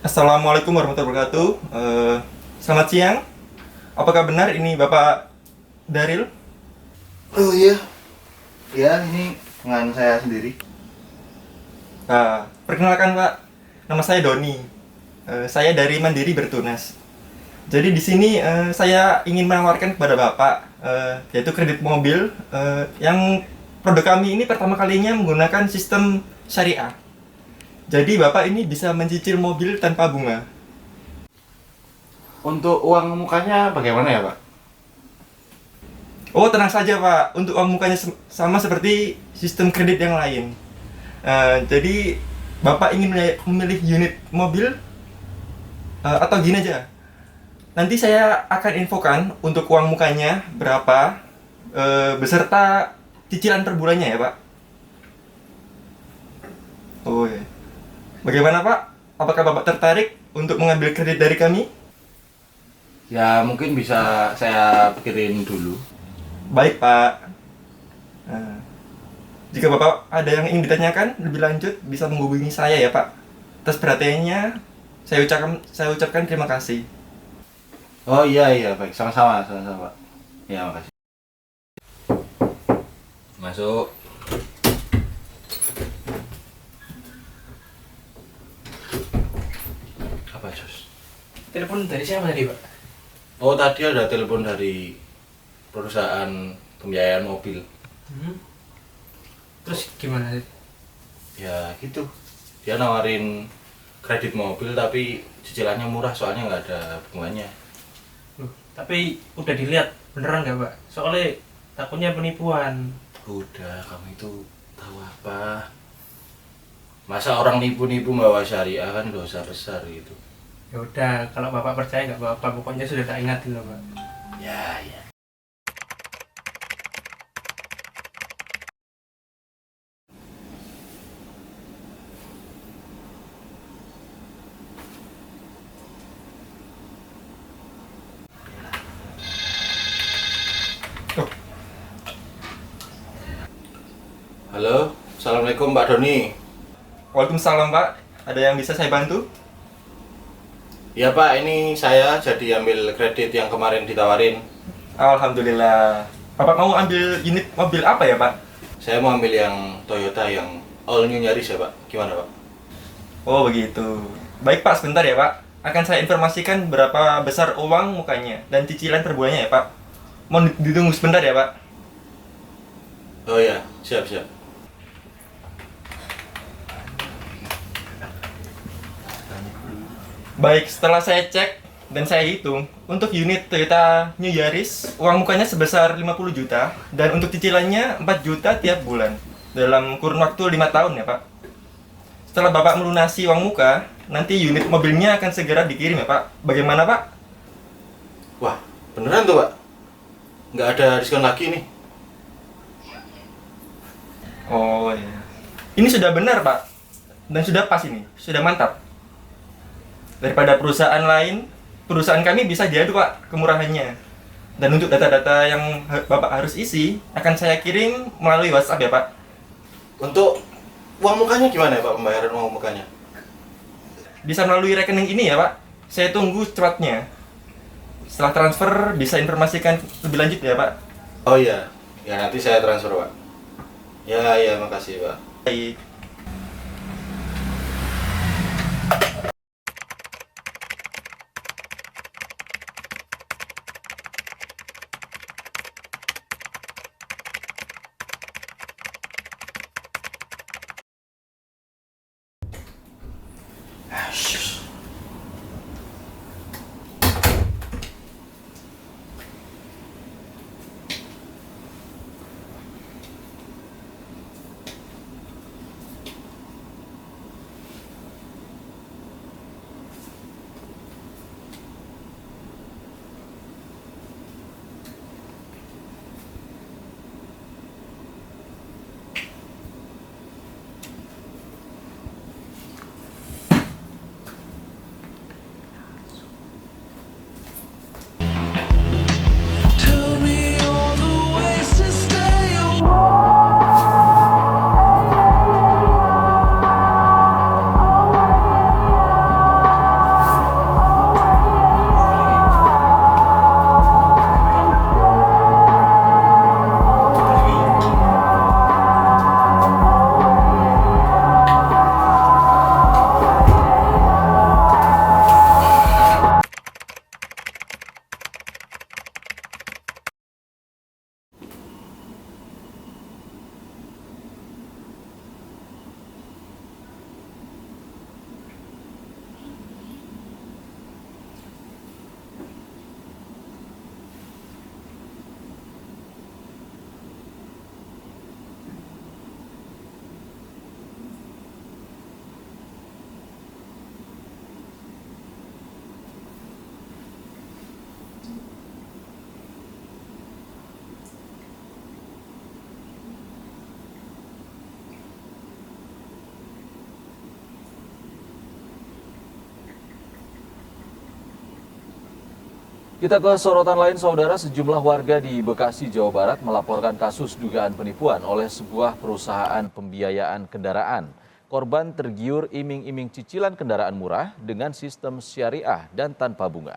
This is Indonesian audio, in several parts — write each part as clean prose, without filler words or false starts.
Assalamualaikum warahmatullahi wabarakatuh. Selamat siang. Apakah benar ini Bapak Daril? Oh iya, ya ini dengan saya sendiri. Perkenalkan Pak, nama saya Doni. Saya dari Mandiri Bertunas. Jadi di sini saya ingin menawarkan kepada Bapak yaitu kredit mobil yang produk kami ini pertama kalinya menggunakan sistem syariah. Jadi Bapak ini bisa mencicil mobil tanpa bunga. Untuk uang mukanya bagaimana ya Pak? Oh, tenang saja Pak, untuk uang mukanya sama seperti sistem kredit yang lain. Jadi Bapak ingin memilih unit mobil atau gini aja. Nanti saya akan infokan untuk uang mukanya berapa beserta cicilan per bulannya ya Pak. Oh ya. Bagaimana Pak? Apakah Bapak tertarik untuk mengambil kredit dari kami? Ya mungkin bisa saya pikirin dulu. Baik Pak. Jika Bapak ada yang ingin ditanyakan lebih lanjut, bisa menghubungi saya ya Pak. Atas perhatiannya, saya ucapkan terima kasih. Oh iya baik, sama-sama Pak. Ya makasih. Masuk. Apa Jos? Telepon dari siapa tadi, Pak? Oh tadi ada telepon dari perusahaan pembiayaan mobil. Terus gimana? Ya gitu. Dia nawarin kredit mobil tapi cicilannya murah soalnya nggak ada bunganya. Loh, tapi udah dilihat beneran nggak, Pak? Soalnya takutnya penipuan. Udah, kamu itu tahu apa? Masa orang nipu-nipu bawa syariah kan dosa besar gitu. Ya udah, kalau Bapak percaya nggak apa-apa, pokoknya sudah tak ingatin loh, Pak. Ya. Oh, Halo, Assalamualaikum Pak Doni. Waalaikumsalam Pak. Ada yang bisa saya bantu? Ya Pak, ini saya jadi ambil kredit yang kemarin ditawarin. Alhamdulillah. Bapak mau ambil unit mobil apa ya Pak? Saya mau ambil yang Toyota yang all new Yaris ya Pak. Gimana Pak? Oh begitu. Baik Pak, sebentar ya Pak. Akan saya informasikan berapa besar uang mukanya dan cicilan per bulannya ya Pak. Mau ditunggu sebentar ya Pak. Oh ya, siap. Baik, setelah saya cek dan saya hitung, untuk unit Toyota New Yaris, uang mukanya sebesar 50 juta dan untuk cicilannya 4 juta tiap bulan dalam kurun waktu 5 tahun ya Pak. Setelah Bapak melunasi uang muka, nanti unit mobilnya akan segera dikirim ya Pak. Bagaimana Pak? Wah, beneran tuh Pak? Nggak ada diskon lagi nih. Oh iya. Ini sudah benar Pak. Dan sudah pas ini, sudah mantap. Daripada perusahaan lain, perusahaan kami bisa jadu Pak kemurahannya. Dan untuk data-data yang Bapak harus isi, akan saya kirim melalui WhatsApp ya Pak. Untuk uang mukanya gimana ya Pak, pembayaran uang mukanya? Bisa melalui rekening ini ya Pak. Saya tunggu cepatnya. Setelah transfer, bisa informasikan lebih lanjut ya Pak. Oh iya, ya nanti saya transfer Pak. Ya, makasih Pak. Baik. Kita ke sorotan lain, saudara. Sejumlah warga di Bekasi, Jawa Barat melaporkan kasus dugaan penipuan oleh sebuah perusahaan pembiayaan kendaraan. Korban tergiur iming-iming cicilan kendaraan murah dengan sistem syariah dan tanpa bunga.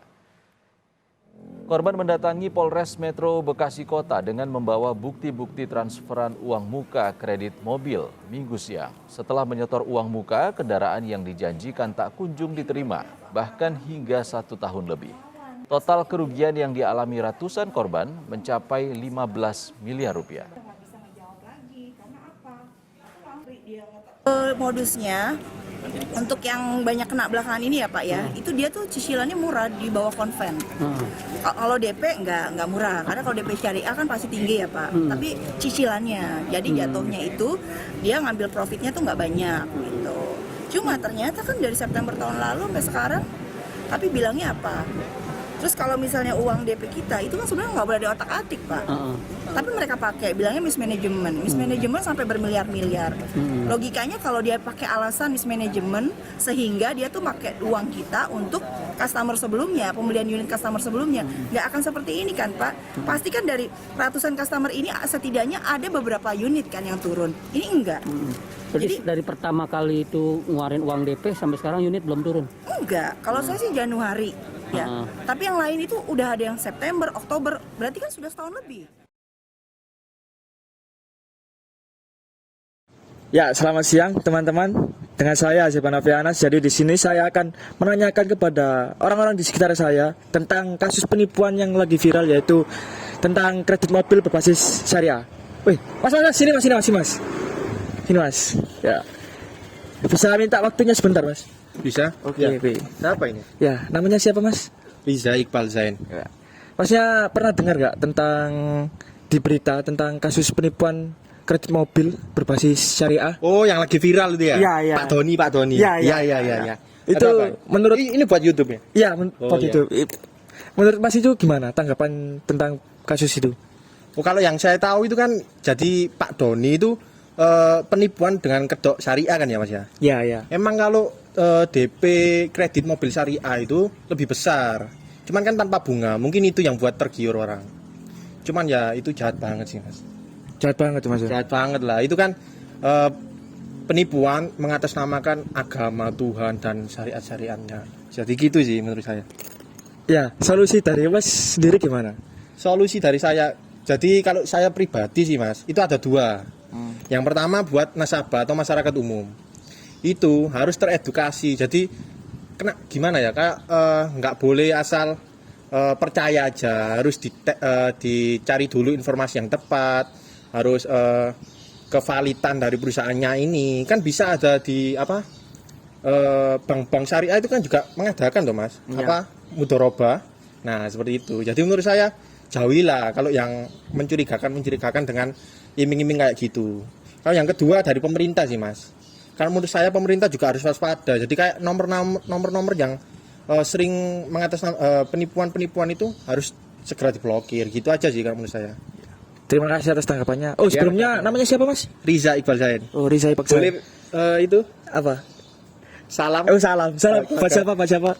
Korban mendatangi Polres Metro Bekasi Kota dengan membawa bukti-bukti transferan uang muka kredit mobil Minggu siang. Setelah menyetor uang muka, kendaraan yang dijanjikan tak kunjung diterima, bahkan hingga 1 tahun lebih. Total kerugian yang dialami ratusan korban mencapai 15 miliar rupiah. Modusnya untuk yang banyak kena belakangan ini ya Pak ya, itu dia tuh cicilannya murah di bawah konven. Kalau DP nggak murah, karena kalau DP syariah kan pasti tinggi ya Pak. Tapi cicilannya, jadi jatuhnya itu dia ngambil profitnya tuh nggak banyak gitu. Cuma ternyata kan dari September tahun lalu sampai sekarang, tapi bilangnya apa? Terus kalau misalnya uang DP kita itu kan sebenarnya nggak boleh diotak-atik Pak. Tapi mereka pakai, bilangnya mismanagement sampai bermiliar-miliar. Logikanya kalau dia pakai alasan mismanagement sehingga dia tuh pakai uang kita untuk customer sebelumnya, pembelian unit customer sebelumnya, nggak akan seperti ini kan Pak. Pasti kan dari ratusan customer ini setidaknya ada beberapa unit kan yang turun. Ini enggak. Jadi dari pertama kali itu ngeluarin uang DP sampai sekarang unit belum turun? Enggak, kalau saya sih Januari ya. Tapi yang lain itu udah ada yang September, Oktober, berarti kan sudah setahun lebih. Ya, selamat siang teman-teman. Dengan saya Zeban Afianas. Jadi di sini saya akan menanyakan kepada orang-orang di sekitar saya tentang kasus penipuan yang lagi viral, yaitu tentang kredit mobil berbasis syariah. Wih, Mas, sini Mas, sini Mas. Sini Mas. Ya. Bisa minta waktunya sebentar, Mas? Bisa? Oke, Ya. oke. Siapa ini? Ya, namanya siapa, Mas? Riza Iqbal Zain. Ya. Masnya pernah dengar nggak tentang di berita tentang kasus penipuan kredit mobil berbasis syariah? Oh, yang lagi viral itu ya? Iya, iya. Pak Doni. Iya, iya. Iya. Itu Ada apa? menurut ini buat YouTube ya? Iya, Oh, iya. itu. Menurut Mas itu gimana tanggapan tentang kasus itu? Oh, kalau yang saya tahu itu kan jadi Pak Doni itu penipuan dengan kedok syariah kan ya Mas ya? Iya, iya. Emang kalau DP kredit mobil syariah itu lebih besar. Cuman kan tanpa bunga, mungkin itu yang buat tergiur orang. Cuman ya itu jahat banget sih Mas. Jahat banget Mas. Jahat banget lah. Itu kan penipuan mengatasnamakan agama Tuhan dan syariat-syariatnya. Jadi gitu sih menurut saya. Ya, solusi dari Mas sendiri gimana? Solusi dari saya, jadi kalau saya pribadi sih Mas, itu ada dua. Yang pertama buat nasabah atau masyarakat umum, itu harus teredukasi. Jadi gimana ya, kayak nggak boleh asal percaya aja, harus dicari dulu informasi yang tepat, harus kevalitan dari perusahaannya ini. Kan bisa ada di bank-bank syariah itu kan juga mengadakan tuh Mas, mudoroba. Nah seperti itu. Jadi menurut saya jauhilah kalau yang mencurigakan dengan iming-iming kayak gitu. Kalau yang kedua dari pemerintah sih Mas. Karena menurut saya pemerintah juga harus waspada. Jadi kayak nomor-nomor yang sering penipuan-penipuan itu harus segera diblokir. Gitu aja sih kalau menurut saya. Terima kasih atas tanggapannya. Oh, sebelumnya namanya siapa Mas? Riza Iqbal Zain. Oh, Riza Iqbal Zain. Boleh itu Apa? salam. Oh, salam. Buat siapa?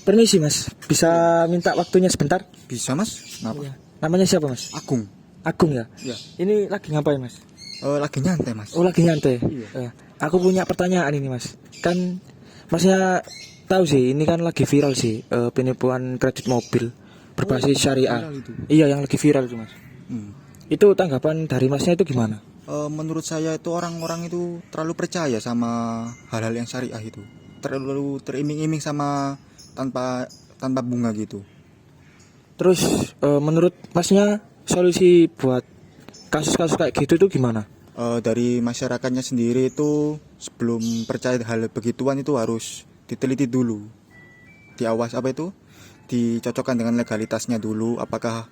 Permisi Mas, bisa minta waktunya sebentar? Bisa Mas, kenapa? Iya. Namanya siapa Mas? Agung. Agung ya? Iya. Ini lagi ngapain Mas? Lagi nyantai Mas. Oh, lagi nyantai? Iya. Aku punya pertanyaan ini Mas. Kan Masnya tahu sih, ini kan lagi viral sih penipuan kredit mobil berbasis syariah. Viral itu. Iya, yang lagi viral itu Mas. Itu tanggapan dari Masnya itu gimana? Menurut saya itu orang-orang itu terlalu percaya sama hal-hal yang syariah itu. Terlalu teriming-iming sama tanpa bunga gitu. Terus menurut Masnya solusi buat kasus-kasus kayak gitu tuh gimana? Dari masyarakatnya sendiri itu sebelum percaya hal begituan itu harus diteliti dulu. Dicocokkan dengan legalitasnya dulu, apakah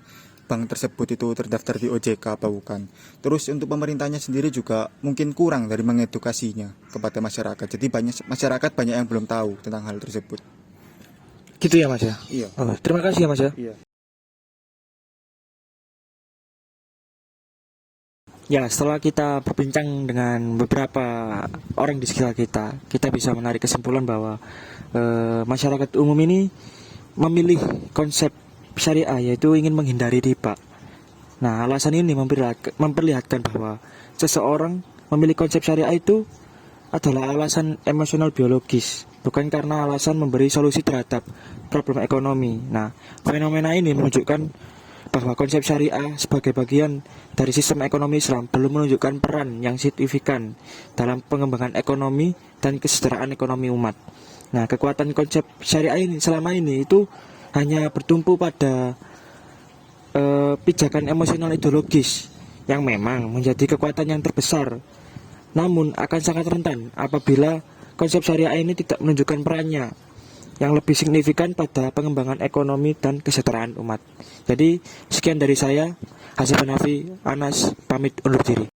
bank tersebut itu terdaftar di OJK apa bukan. Terus untuk pemerintahnya sendiri juga mungkin kurang dari mengedukasinya kepada masyarakat. Jadi masyarakat banyak yang belum tahu tentang hal tersebut. Gitu ya Mas ya? Iya. Oh, terima kasih ya Mas ya. Iya. Ya, setelah kita berbincang dengan beberapa orang di sekitar kita bisa menarik kesimpulan bahwa masyarakat umum ini memilih konsep syariah yaitu ingin menghindari riba. Nah, alasan ini memperlihatkan bahwa seseorang memilih konsep syariah itu adalah alasan emosional biologis, bukan karena alasan memberi solusi terhadap problem ekonomi. Nah, fenomena ini menunjukkan bahwa konsep syariah sebagai bagian dari sistem ekonomi Islam belum menunjukkan peran yang signifikan dalam pengembangan ekonomi dan kesejahteraan ekonomi umat. Nah, kekuatan konsep syariah ini selama ini itu hanya bertumpu pada pijakan emosional ideologis yang memang menjadi kekuatan yang terbesar, namun akan sangat rentan apabila konsep syariah ini tidak menunjukkan perannya yang lebih signifikan pada pengembangan ekonomi dan kesejahteraan umat. Jadi sekian dari saya, Hasib Hanafi, Anas pamit undur diri.